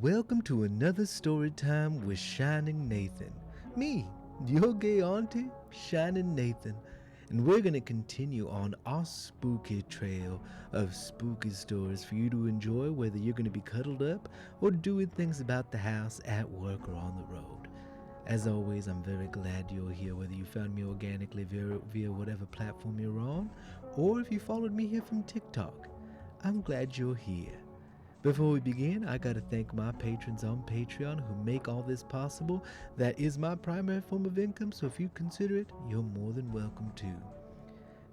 Welcome to another story time with Shining Nathan. Me, your gay auntie, Shining Nathan. And we're going to continue on our spooky trail of spooky stories for you to enjoy, whether you're going to be cuddled up or doing things about the house, at work, or on the road. As always, I'm very glad you're here, whether you found me organically via whatever platform you're on, or if you followed me here from TikTok. I'm glad you're here. Before we begin, I gotta thank my patrons on Patreon who make all this possible. That is my primary form of income, so if you consider it, you're more than welcome to.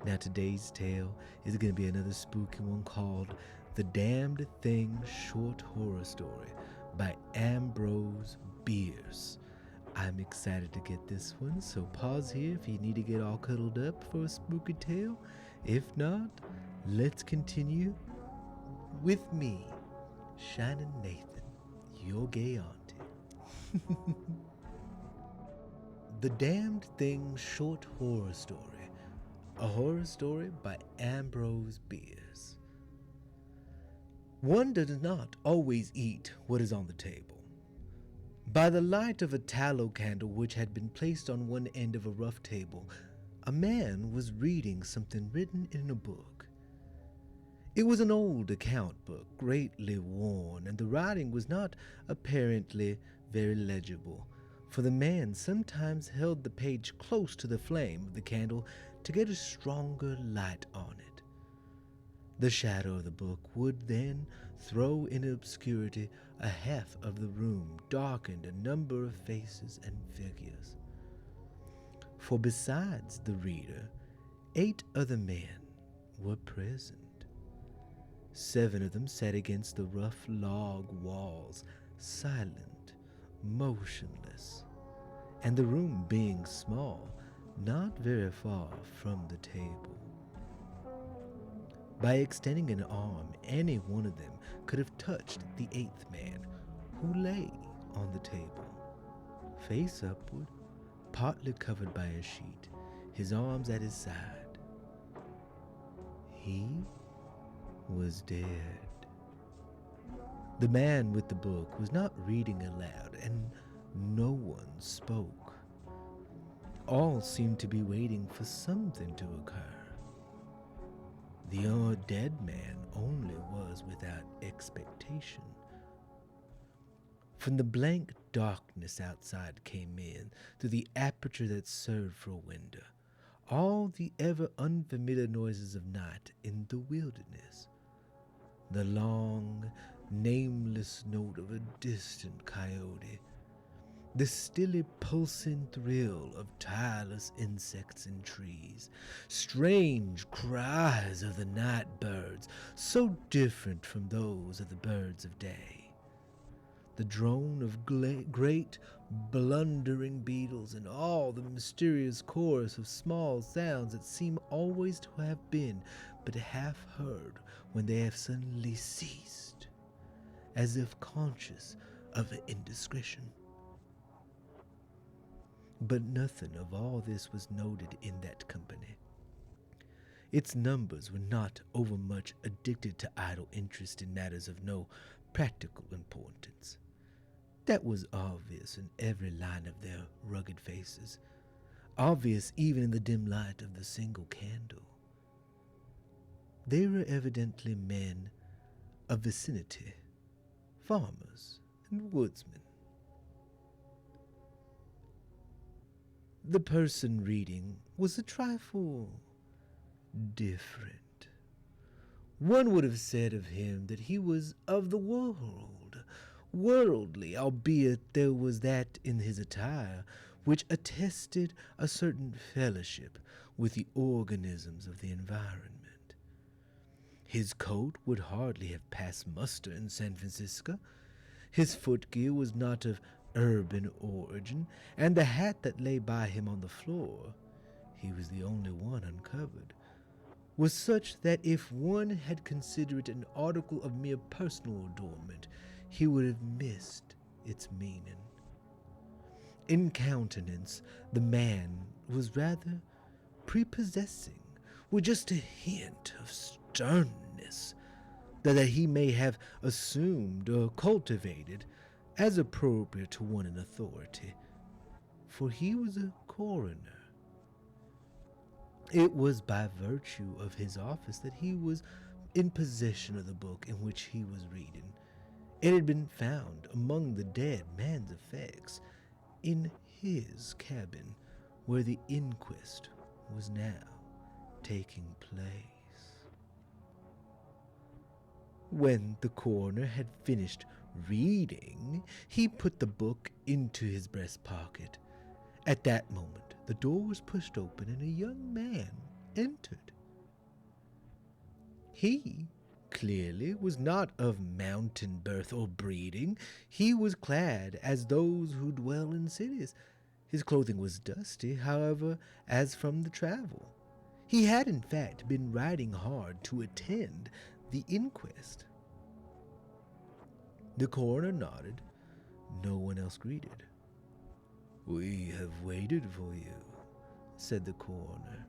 Now today's tale is gonna be another spooky one called The Damned Thing Short Horror Story by Ambrose Bierce. I'm excited to get this one, so pause here if you need to get all cuddled up for a spooky tale. If not, let's continue with me, Shining Nathan, your gay auntie. The Damned Thing Short Horror Story, a horror story by Ambrose Bierce. One does not always eat what is on the table. By the light of a tallow candle which had been placed on one end of a rough table, a man was reading something written in a book. It was an old account book, greatly worn, and the writing was not apparently very legible, for the man sometimes held the page close to the flame of the candle to get a stronger light on it. The shadow of the book would then throw in obscurity a half of the room, darkened a number of faces and figures. For besides the reader, 8 other men were present. 7 of them sat against the rough log walls, silent, motionless, and the room being small, not very far from the table. By extending an arm, any one of them could have touched the 8th man, who lay on the table, face upward, partly covered by a sheet, his arms at his side. He was dead. The man with the book was not reading aloud, and no one spoke. All seemed to be waiting for something to occur. The dead man only was without expectation. From the blank darkness outside came in, through the aperture that served for a window, all the ever unfamiliar noises of night in the wilderness. The long, nameless note of a distant coyote, the stilly pulsing thrill of tireless insects in trees, strange cries of the night birds, so different from those of the birds of day. The drone of great, blundering beetles, and all the mysterious chorus of small sounds that seem always to have been but half heard when they have suddenly ceased, as if conscious of an indiscretion. But nothing of all this was noted in that company. Its numbers were not overmuch addicted to idle interest in matters of no practical importance. That was obvious in every line of their rugged faces, obvious even in the dim light of the single candle. They were evidently men of vicinity, farmers and woodsmen. The person reading was a trifle different. One would have said of him that he was of the world, worldly, albeit there was that in his attire which attested a certain fellowship with the organisms of the environment. His coat would hardly have passed muster in San Francisco. His footgear was not of urban origin, and the hat that lay by him on the floor, he was the only one uncovered, was such that if one had considered it an article of mere personal adornment, he would have missed its meaning. In countenance, the man was rather prepossessing, with just a hint of sternness, that he may have assumed or cultivated as appropriate to one in authority, for he was a coroner. It was by virtue of his office that he was in possession of the book in which he was reading. It had been found among the dead man's effects in his cabin, where the inquest was now taking place. When the coroner had finished reading, he put the book into his breast pocket. At that moment, the door was pushed open and a young man entered. He clearly was not of mountain birth or breeding. He was clad as those who dwell in cities. His clothing was dusty, however, as from the travel. He had, in fact, been riding hard to attend the inquest. The coroner nodded. No one else greeted. "We have waited for you," said the coroner.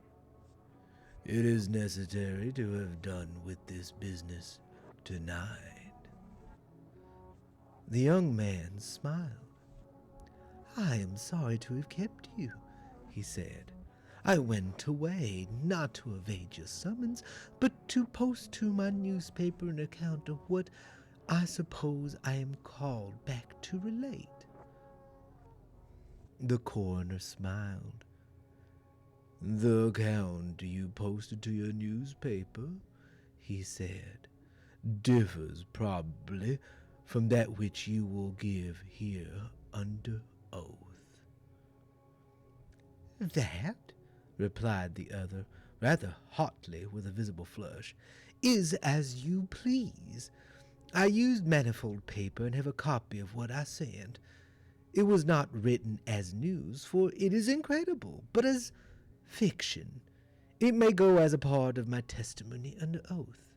"It is necessary to have done with this business tonight." The young man smiled. "I am sorry to have kept you," he said. "I went away not to evade your summons, but to post to my newspaper an account of what I suppose I am called back to relate." The coroner smiled. "The account you posted to your newspaper," he said, "differs probably from that which you will give here under oath." "That," replied the other, rather hotly, with a visible flush, "is as you please. I used manifold paper and have a copy of what I sent. It was not written as news, for it is incredible, but as fiction. It may go as a part of my testimony under oath."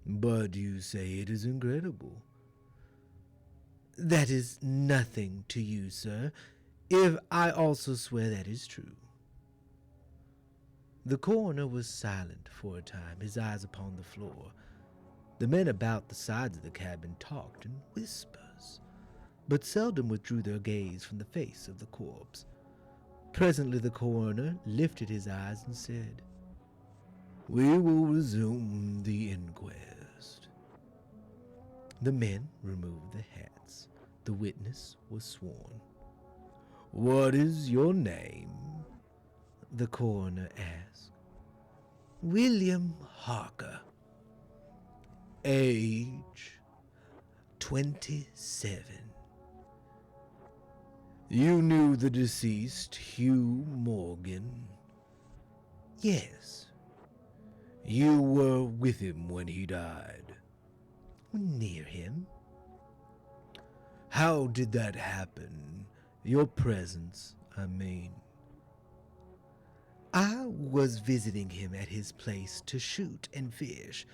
"But you say it is incredible." "That is nothing to you, sir, if I also swear that is true." The coroner was silent for a time, his eyes upon the floor. The men about the sides of the cabin talked in whispers, but seldom withdrew their gaze from the face of the corpse. Presently the coroner lifted his eyes and said, "We will resume the inquest." The men removed their hats. The witness was sworn. "What is your name?" the coroner asked. "William Harker." "Age?" 27. "You knew the deceased, Hugh Morgan?" "Yes." "You were with him when he died?" "Near him." "How did that happen? Your presence, I mean." "I was visiting him at his place to shoot and fish.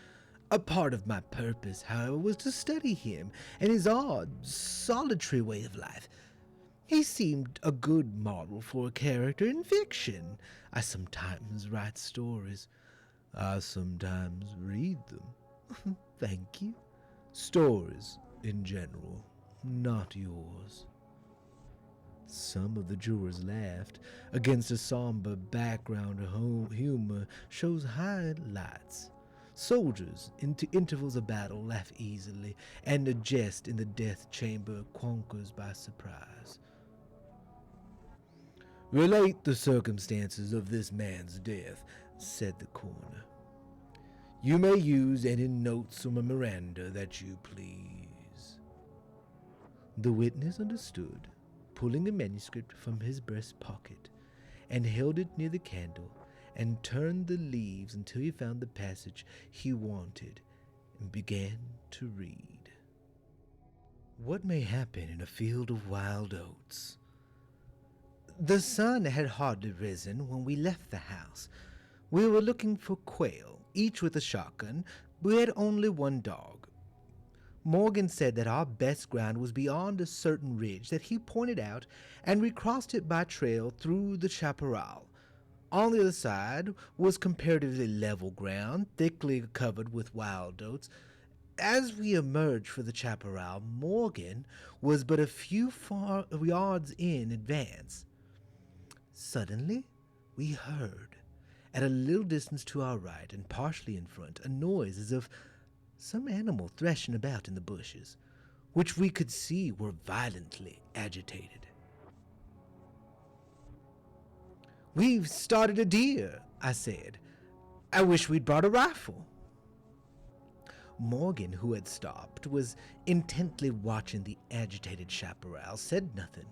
A part of my purpose, however, was to study him and his odd, solitary way of life. He seemed a good model for a character in fiction. I sometimes write stories. I sometimes read them." "Thank you." "Stories in general, not yours." Some of the jurors laughed. Against a somber background of humor shows highlights. Soldiers, into intervals of battle, laugh easily, and a jest in the death chamber conquers by surprise. "Relate the circumstances of this man's death," said the coroner. "You may use any notes or memoranda that you please." The witness understood, pulling a manuscript from his breast pocket, and held it near the candle, and turned the leaves until he found the passage he wanted, and began to read. What may happen in a field of wild oats? The sun had hardly risen when we left the house. We were looking for quail, each with a shotgun. We had only one dog. Morgan said that our best ground was beyond a certain ridge that he pointed out, and we crossed it by trail through the chaparral. On the other side was comparatively level ground, thickly covered with wild oats, As we emerged for the chaparral, Morgan was but a few far yards in advance. Suddenly, we heard, at a little distance to our right and partially in front, a noise as of some animal threshing about in the bushes, which we could see were violently agitated. "We've started a deer," I said. "I wish we'd brought a rifle." Morgan, who had stopped, was intently watching the agitated chaparral, said nothing,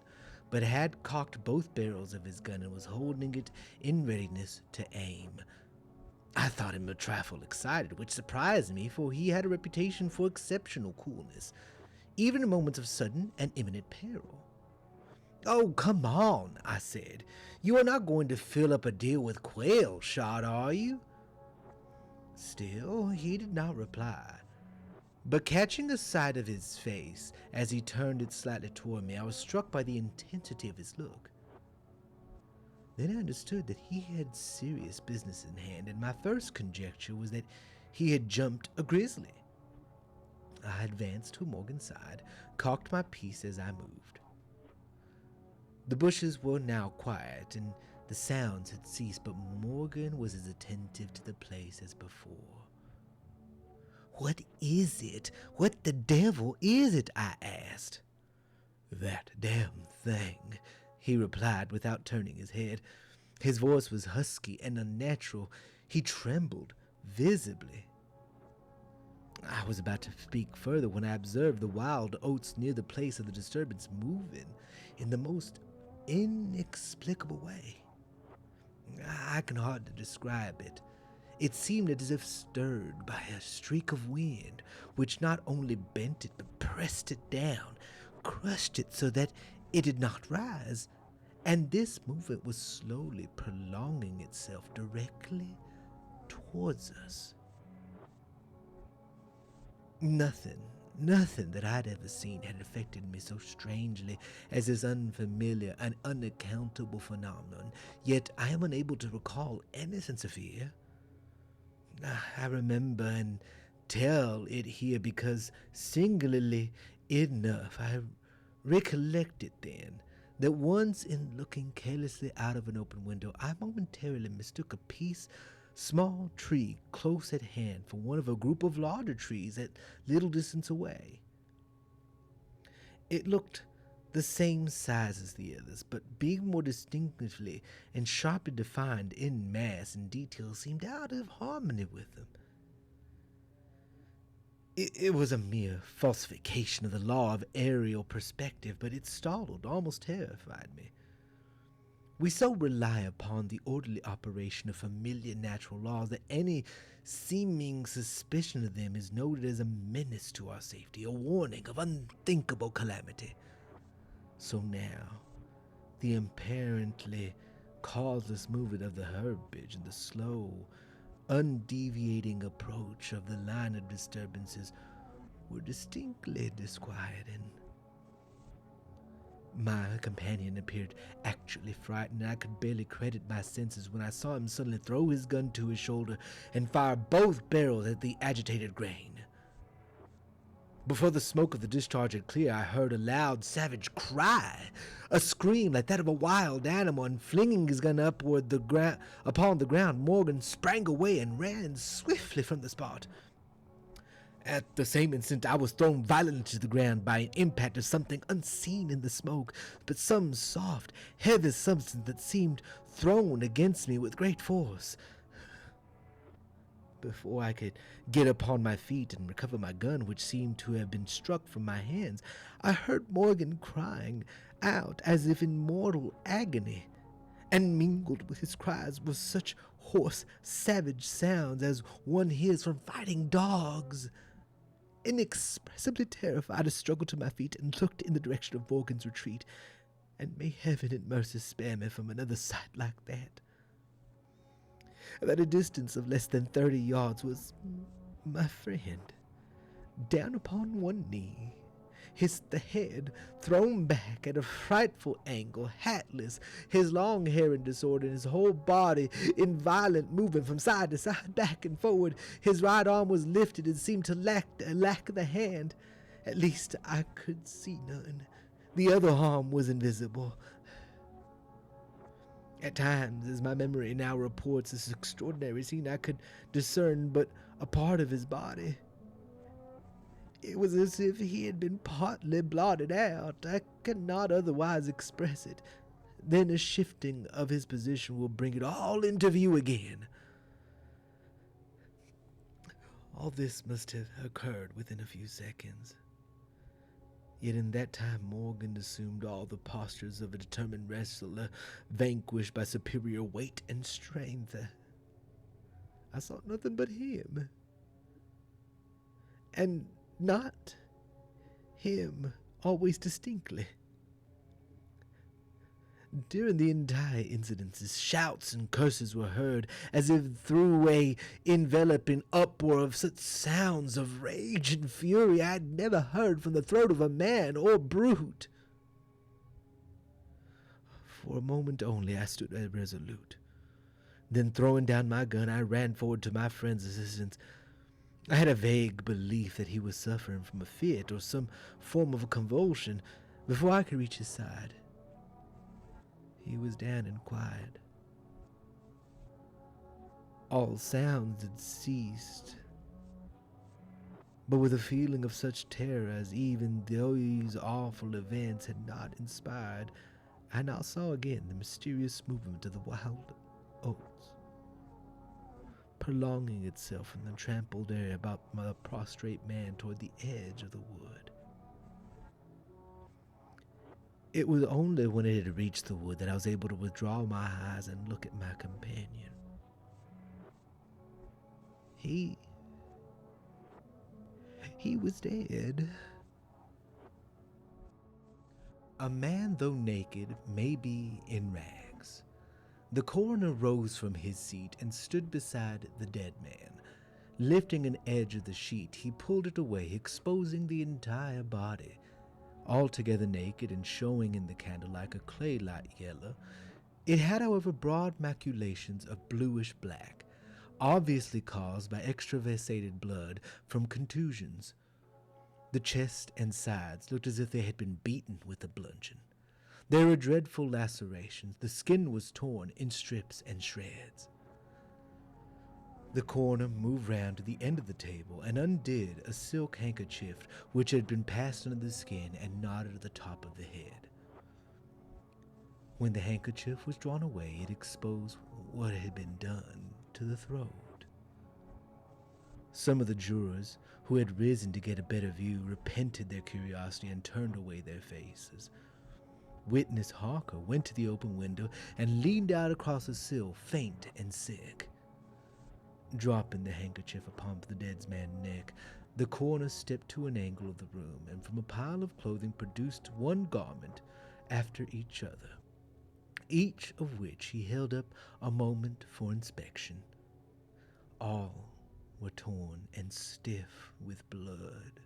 but had cocked both barrels of his gun and was holding it in readiness to aim. I thought him a trifle excited, which surprised me, for he had a reputation for exceptional coolness, even in moments of sudden and imminent peril. "Oh, come on," I said. "You are not going to fill up a deer with quail shot, are you?" Still, he did not reply. But catching a sight of his face as he turned it slightly toward me, I was struck by the intensity of his look. Then I understood that he had serious business in hand, and my first conjecture was that he had jumped a grizzly. I advanced to Morgan's side, cocked my piece as I moved. The bushes were now quiet, and the sounds had ceased, but Morgan was as attentive to the place as before. "What is it? What the devil is it?" I asked. "That damn thing," he replied without turning his head. His voice was husky and unnatural. He trembled visibly. I was about to speak further when I observed the wild oats near the place of the disturbance moving in the most inexplicable way. I can hardly describe it. It seemed as if stirred by a streak of wind, which not only bent it but pressed it down, crushed it so that it did not rise, and this movement was slowly prolonging itself directly towards us. Nothing that I'd ever seen had affected me so strangely as this unfamiliar and unaccountable phenomenon, yet I am unable to recall any sense of fear. I remember and tell it here because, singularly enough, I recollected then that once in looking carelessly out of an open window, I momentarily mistook a small tree close at hand for one of a group of larger trees at little distance away. It looked the same size as the others, but being more distinctively and sharply defined in mass and detail seemed out of harmony with them. It was a mere falsification of the law of aerial perspective, but it startled, almost terrified me. We so rely upon the orderly operation of familiar natural laws that any seeming suspicion of them is noted as a menace to our safety, a warning of unthinkable calamity. So now, the apparently causeless movement of the herbage and the slow, undeviating approach of the line of disturbances were distinctly disquieting. My companion appeared actually frightened, and I could barely credit my senses when I saw him suddenly throw his gun to his shoulder and fire both barrels at the agitated grain. Before the smoke of the discharge had cleared, I heard a loud, savage cry, a scream like that of a wild animal, and flinging his gun upon the ground, Morgan sprang away and ran swiftly from the spot. At the same instant, I was thrown violently to the ground by an impact of something unseen in the smoke, but some soft, heavy substance that seemed thrown against me with great force. Before I could get upon my feet and recover my gun, which seemed to have been struck from my hands, I heard Morgan crying out as if in mortal agony, and mingled with his cries were such hoarse, savage sounds as one hears from fighting dogs. Inexpressibly terrified, I struggled to my feet and looked in the direction of Morgan's retreat, and may heaven in mercy spare me from another sight like that. At a distance of less than 30 yards was my friend, down upon one knee, hissed the head, thrown back at a frightful angle, hatless, his long hair in disorder, and his whole body in violent movement from side to side, back and forward. His right arm was lifted and seemed to lack the hand. At least I could see none. The other arm was invisible. At times, as my memory now reports this extraordinary scene, I could discern but a part of his body. It was as if he had been partly blotted out. I cannot otherwise express it. Then a shifting of his position will bring it all into view again. All this must have occurred within a few seconds. Yet in that time Morgan assumed all the postures of a determined wrestler, vanquished by superior weight and strength. I saw nothing but him. And not him always distinctly. During the entire incident, shouts and curses were heard, as if through a enveloping uproar of such sounds of rage and fury I had never heard from the throat of a man or brute. For a moment only I stood irresolute. Then, throwing down my gun, I ran forward to my friend's assistance. I had a vague belief that he was suffering from a fit or some form of a convulsion. Before I could reach his side, he was down and quiet. All sounds had ceased, but with a feeling of such terror as even those awful events had not inspired, I now saw again the mysterious movement of the wild oats, prolonging itself from the trampled area about the prostrate man toward the edge of the wood. It was only when it had reached the wood that I was able to withdraw my eyes and look at my companion. He was dead. A man, though naked, may be in rags. The coroner rose from his seat and stood beside the dead man. Lifting an edge of the sheet, he pulled it away, exposing the entire body. Altogether naked and showing in the candlelight a clay-light yellow, it had, however, broad maculations of bluish-black, obviously caused by extravasated blood from contusions. The chest and sides looked as if they had been beaten with a bludgeon. There were dreadful lacerations. The skin was torn in strips and shreds. The coroner moved round to the end of the table and undid a silk handkerchief which had been passed under the skin and knotted at the top of the head. When the handkerchief was drawn away, it exposed what had been done to the throat. Some of the jurors, who had risen to get a better view, repented their curiosity and turned away their faces. Witness Harker went to the open window and leaned out across the sill, faint and sick. Dropping the handkerchief upon the dead man's neck, the coroner stepped to an angle of the room and from a pile of clothing produced one garment after each other, each of which he held up a moment for inspection. All were torn and stiff with blood.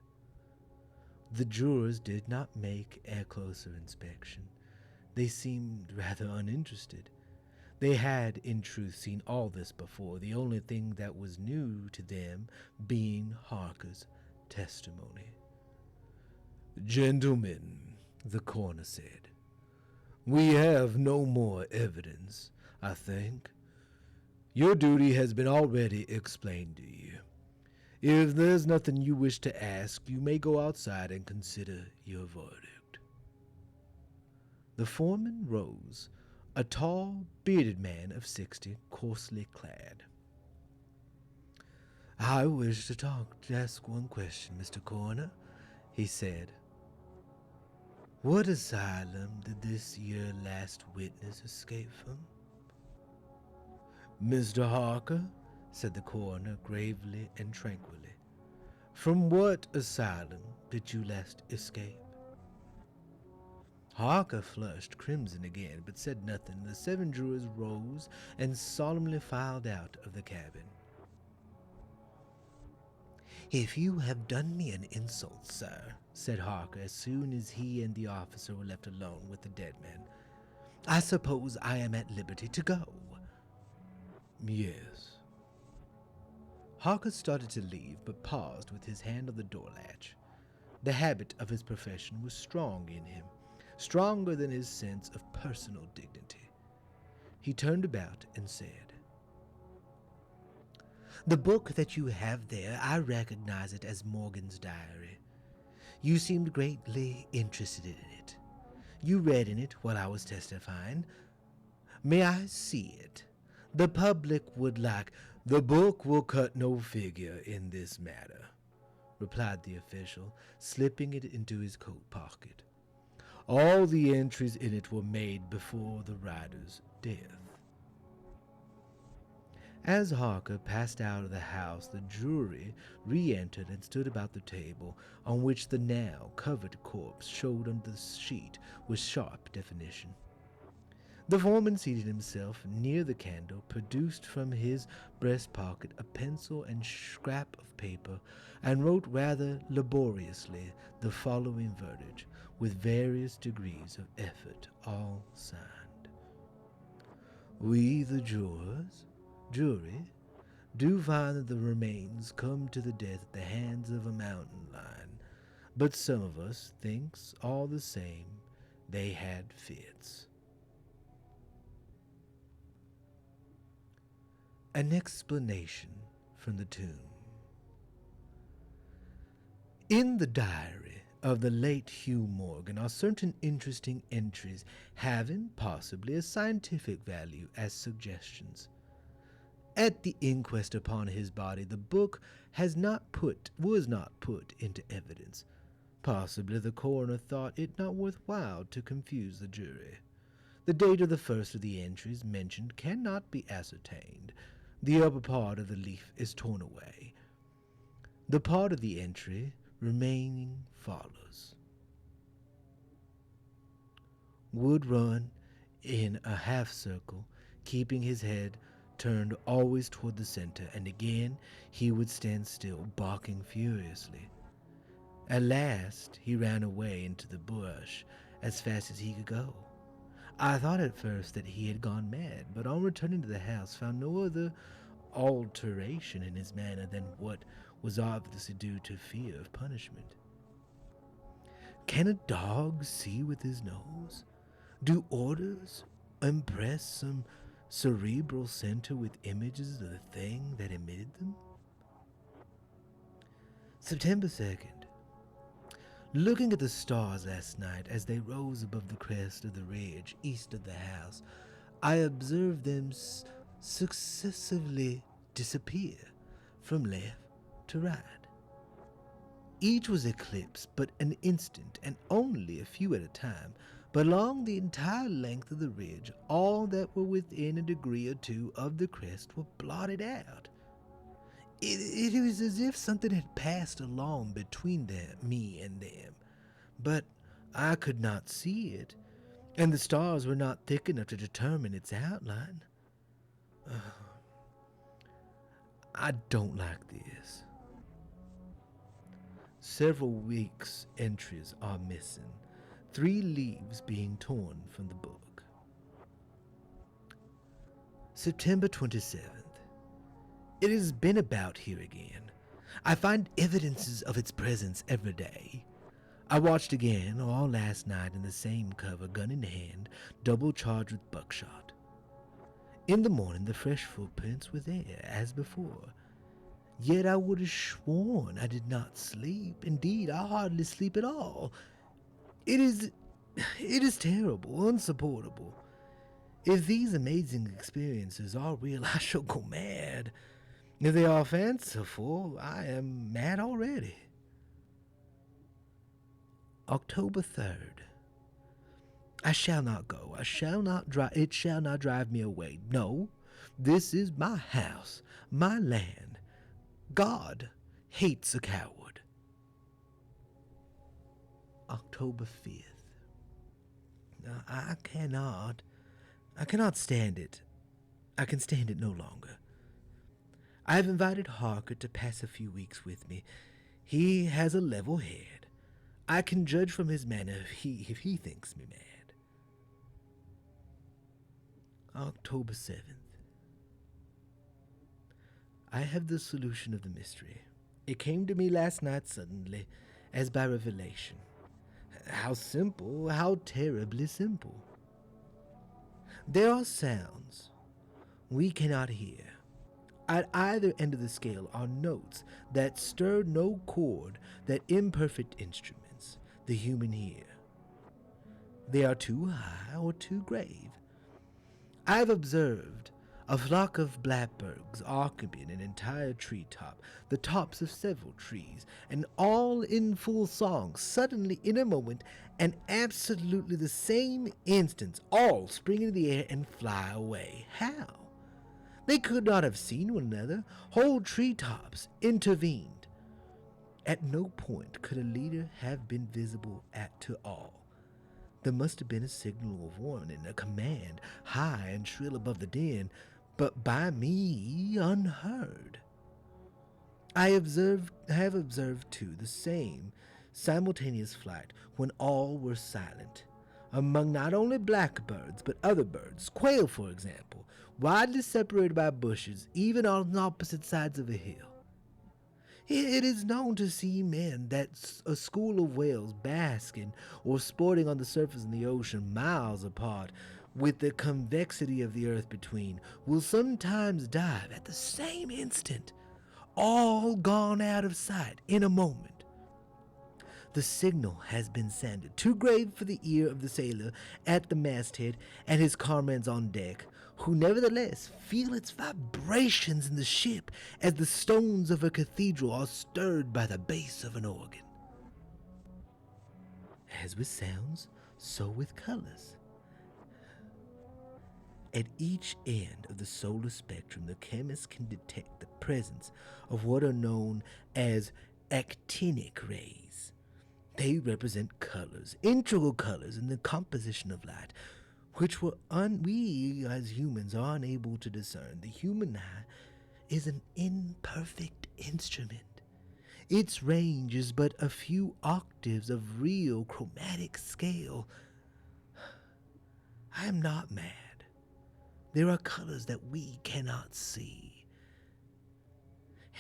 The jurors did not make a closer inspection. They seemed rather uninterested. They had, in truth, seen all this before, the only thing that was new to them being Harker's testimony. "Gentlemen," the coroner said, "we have no more evidence, I think. Your duty has been already explained to you. If there's nothing you wish to ask, you may go outside and consider your verdict." The foreman rose, a tall, bearded man of 60, coarsely clad. "I wish to ask one question, Mr. Coroner," he said. "What asylum did this your last witness escape from?" "Mr. Harker," said the coroner gravely and tranquilly, "from what asylum did you last escape?" Harker flushed crimson again, but said nothing. The 7 jurors rose and solemnly filed out of the cabin. "If you have done me an insult, sir," said Harker as soon as he and the officer were left alone with the dead man, "I suppose I am at liberty to go." "Yes." Harker started to leave, but paused with his hand on the door latch. The habit of his profession was strong in him, stronger than his sense of personal dignity. He turned about and said, "The book that you have there, I recognize it as Morgan's diary. You seemed greatly interested in it. You read in it while I was testifying. May I see it? The public would like—" "The book will cut no figure in this matter," replied the official, slipping it into his coat pocket. "All the entries in it were made before the writer's death." As Harker passed out of the house, the jury re-entered and stood about the table on which the now covered corpse showed under the sheet with sharp definition. The foreman seated himself near the candle, produced from his breast pocket a pencil and scrap of paper, and wrote rather laboriously the following verdict, with various degrees of effort, all signed: "We, the jury, do find that the remains come to the death at the hands of a mountain lion, but some of us thinks all the same they had fits." An explanation from the tomb. In the diary of the late Hugh Morgan are certain interesting entries having possibly a scientific value as suggestions. At the inquest upon his body, the book was not put into evidence. Possibly the coroner thought it not worthwhile to confuse the jury. The date of the first of the entries mentioned cannot be ascertained. The upper part of the leaf is torn away. The part of the entry remaining follows: "Would run in a half circle, keeping his head turned always toward the center, and again he would stand still, barking furiously. At last he ran away into the bush as fast as he could go. I thought at first that he had gone mad, but on returning to the house found no other alteration in his manner than what was obviously due to fear of punishment. Can a dog see with his nose? Do orders impress some cerebral center with images of the thing that emitted them?" September 2nd. Looking at the stars last night as they rose above the crest of the ridge east of the house, I observed them successively disappear from left to right. Each was eclipsed but an instant, and only a few at a time, but along the entire length of the ridge, all that were within a degree or two of the crest were blotted out. It was as if something had passed along between me and them, but I could not see it, and the stars were not thick enough to determine its outline. I don't like this. Several weeks' entries are missing, 3 leaves being torn from the book. September 27th. It has been about here again. I find evidences of its presence every day. I watched again all last night in the same cover, gun in hand, double charged with buckshot. In the morning the fresh footprints were there, as before. Yet I would have sworn I did not sleep. Indeed, I hardly sleep at all. It is terrible, unsupportable. If these amazing experiences are real, I shall go mad. If they are fanciful, I am mad already. October 3rd. I shall not go. It shall not drive me away. No, this is my house, my land. God hates a coward. October 5th. I cannot stand it. I can stand it no longer. I've invited Harker to pass a few weeks with me. He has a level head. I can judge from his manner if he thinks me mad. October 7th. I have the solution of the mystery. It came to me last night suddenly, as by revelation. How simple, how terribly simple. There are sounds we cannot hear. At either end of the scale are notes that stir no chord that imperfect instruments, the human ear. They are too high or too grave. I have observed a flock of blackbirds occupying an entire treetop, the tops of several trees, and all in full song, suddenly in a moment, and absolutely the same instant, all spring into the air and fly away. How? They could not have seen one another. Whole treetops intervened. At no point could a leader have been visible at to all. There must have been a signal of warning, a command, high and shrill above the din, but by me unheard. I have observed too the same simultaneous flight when all were silent, among not only blackbirds but other birds, quail for example, widely separated by bushes, even on opposite sides of a hill. It is known to see men that a school of whales basking or sporting on the surface in the ocean miles apart, with the convexity of the earth between, will sometimes dive at the same instant, all gone out of sight in a moment. The signal has been sounded, too grave for the ear of the sailor at the masthead and his comrades on deck, who nevertheless feel its vibrations in the ship as the stones of a cathedral are stirred by the bass of an organ. As with sounds, so with colors. At each end of the solar spectrum, the chemist can detect the presence of what are known as actinic rays. They represent colors, integral colors in the composition of light, which we as humans are unable to discern. The human eye is an imperfect instrument. Its range is but a few octaves of real chromatic scale. I am not mad. There are colors that we cannot see.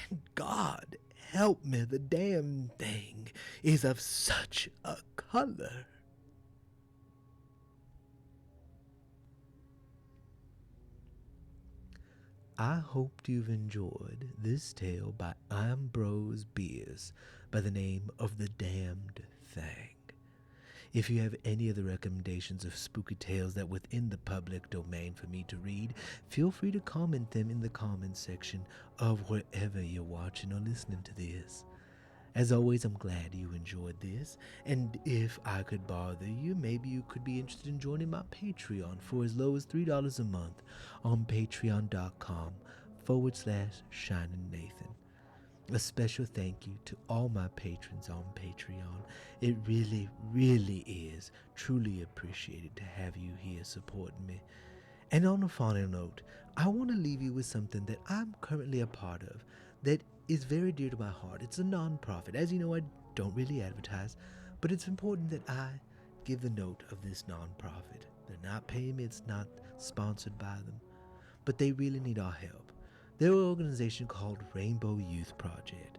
And God help me, the damn thing is of such a color. I hope you've enjoyed this tale by Ambrose Bierce by the name of The Damned Thing. If you have any other recommendations of spooky tales that within the public domain for me to read, feel free to comment them in the comments section of wherever you're watching or listening to this. As always, I'm glad you enjoyed this, and if I could bother you, maybe you could be interested in joining my Patreon for as low as $3 a month on patreon.com/Shining Nathan. A special thank you to all my patrons on Patreon. It really, really is truly appreciated to have you here supporting me. And on a final note, I want to leave you with something that I'm currently a part of that is very dear to my heart. It's a non-profit. As you know, I don't really advertise, but it's important that I give the note of this non-profit. They're not paying me, it's not sponsored by them, but they really need our help. They're an organization called Rainbow Youth Project,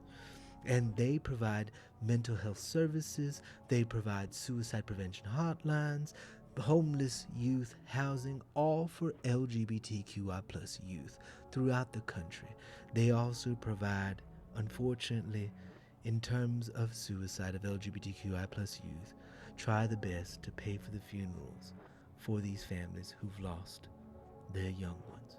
and they provide mental health services, they provide suicide prevention hotlines, homeless youth housing, all for LGBTQI plus youth throughout the country. They also provide, unfortunately, in terms of suicide of LGBTQI plus youth, try the best to pay for the funerals for these families who've lost their young ones.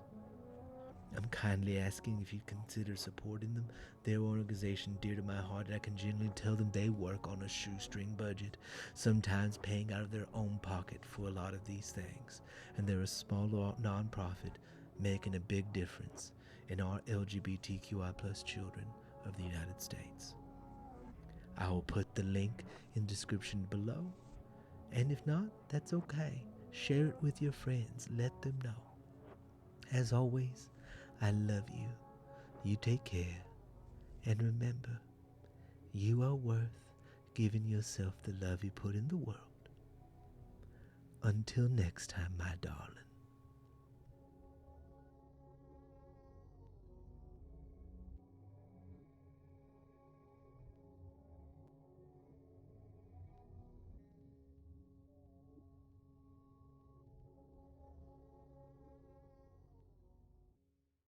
I'm kindly asking if you'd consider supporting them. They're an organization dear to my heart, and I can genuinely tell them they work on a shoestring budget, sometimes paying out of their own pocket for a lot of these things. And they're a small non-profit making a big difference in our LGBTQI plus children of the United States. I will put the link in the description below, and if not, that's okay. Share it with your friends. Let them know. As always, I love you. You take care. And remember, you are worth giving yourself the love you put in the world. Until next time, my darling.